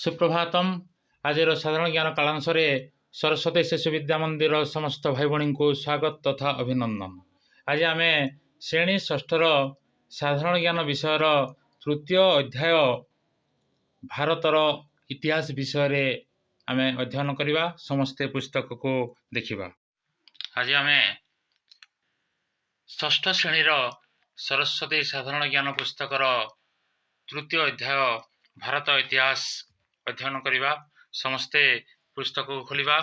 सुप्रभातम आज साधारण ज्ञान कालांश सरस्वती शिशु विद्या मंदिर समस्त भाई भाई को स्वागत तथा अभिनंदन। आज आम श्रेणी षष्ठर साधारण ज्ञान विषय तृतीय अध्याय भारतर इतिहास विषय आम अध्ययन करवा। समस्ते पुस्तक को देखा। आज आम षष्ठ श्रेणीर सरस्वती साधारण ज्ञान पुस्तकर तृतीय अध्याय भारत इतिहास अध्ययन करवा। समस्ते पुस्तक को खोलिबा।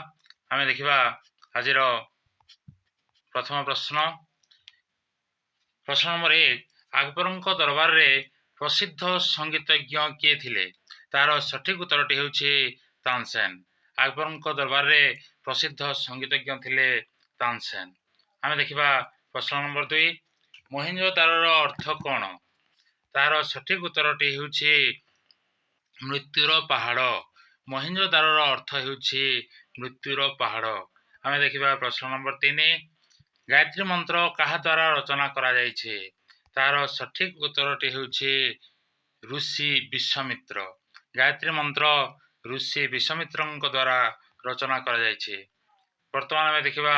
आमे देखिबा आज प्रथम प्रश्न। प्रश्न नंबर 1, अकबर दरबार रे प्रसिद्ध संगीतज्ञ किए थिले? तार सठिक उत्तरटी हेउछि तानसेन। अकबर दरबार रे प्रसिद्ध संगीतज्ञ थिले तानसेन। आमे देखिबा प्रश्न नंबर 2, मोहेंजोदारोर अर्थ कोन? तार सठिक उत्तरटी हेउछि मृत्युर पहाड़। मोहेंजोदारोर अर्थ हेउछि मृत्युर पहाड़। आमे देखिबा प्रश्न नंबर 3, गायत्री मंत्र कहा द्वारा रचना करा जायछि? तार सठिक उत्तरटी हेउछि ऋषि विश्वामित्र। गायत्री मंत्र ऋषि विश्वामित्रଙ୍କ द्वारा रचना करा जायछि। वर्तमान आमे देखिबा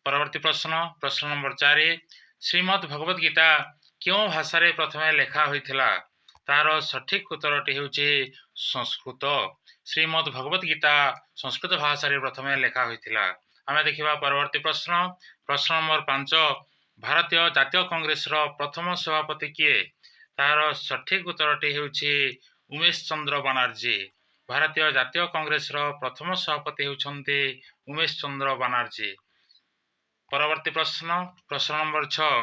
परवर्ती प्रश्न। प्रश्न नंबर 4, श्रीमद् भगवत गीता क्यों भाषा रे प्रथमे लेखा होइथिला? तार सठिक उत्तरटी हेउछि संस्कृत। श्रीमद् भगवत गीता संस्कृत भाषा रे प्रथमे लेखा होइथिला। आमे देखिबा परवर्ती प्रश्न। प्रश्न नंबर 5, भारतीय जातीय कांग्रेस रो प्रथम सभापति किए? तार सठिक उत्तरटी हेउछि उमेश चंद्र बनर्जी। भारतीय जातीय कांग्रेस रो प्रथम सभापति हेउछन्ति उमेश चंद्र बनर्जी। परवर्ती प्रश्न। प्रश्न नंबर 6,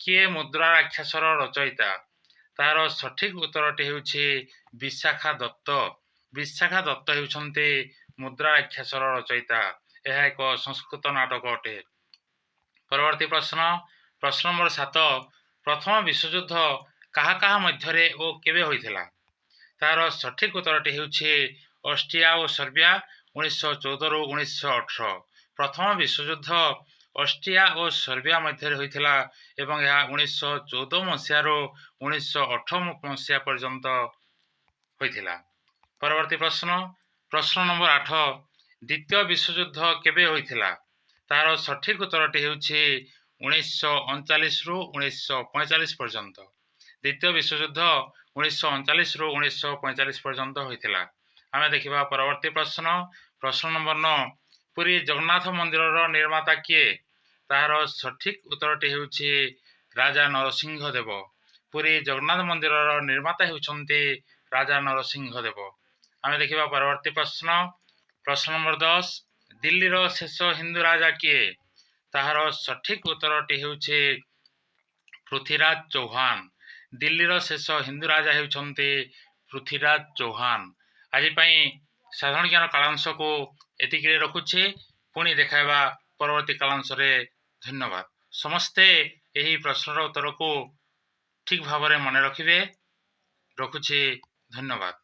किए मुद्रा राक्षसर रचयिता? तार सठिक उत्तरटी हेउछि विशाखा दत्त। विशाखा दत्त हेउछन्ति मुद्रा राक्षसर रचयिता। यह एक संस्कृत नाटक अटे। परवर्ती प्रश्न। प्रश्न नंबर 7, प्रथम विश्वयुद्ध कहा कहा मध्यरे ओ केबे होइथिला? तार सठिक उत्तरटी हेउछि ऑस्ट्रिया और सर्बिया 1914 रु 1918। प्रथम विश्वयुद्ध ऑस्ट्रिया और सर्बिया मध्य होइथिला एवं यह 1914 मसीह रु 1918 मसीहा पर्यंत होइथिला। परवर्ती प्रश्न। प्रश्न नंबर 8, द्वितीय विश्वयुद्ध केबे होइथिला? तार सठिक उत्तरटी हेउछि 1939 रु 1945 पर्यंत। द्वितीय विश्वयुद्ध 1939 रु 1945 पर्यंत होइथिला। आमे देखिबा परवर्ती प्रश्न। प्रश्न नंबर 9, पुरी जगन्नाथ मंदिर निर्माता किए? तार सठिक उत्तरटी हेउछि राजा नरसिंह देव। पुरी जगन्नाथ मंदिर निर्माता हेउछन्ति राजा नरसिंह देव। आमे देखिबा परवर्ती प्रश्न। प्रश्न नंबर 10, दिल्ली रो शेष हिंदू राजा किए? ताहार सठिक उत्तरटी हेउछि पृथ्वीराज चौहान। दिल्ली रो शेष हिंदू राजा हेउछन्ति पृथ्वीराज चौहान। आज पई साधारण ज्ञान कालांश को एतिके रखुछि। पुणी देखाइबा परवर्ती कालांश रे। धन्यवाद। समस्ते यही प्रश्नर उत्तर को ठीक भाव में मन रखिए। रखुछि। धन्यवाद।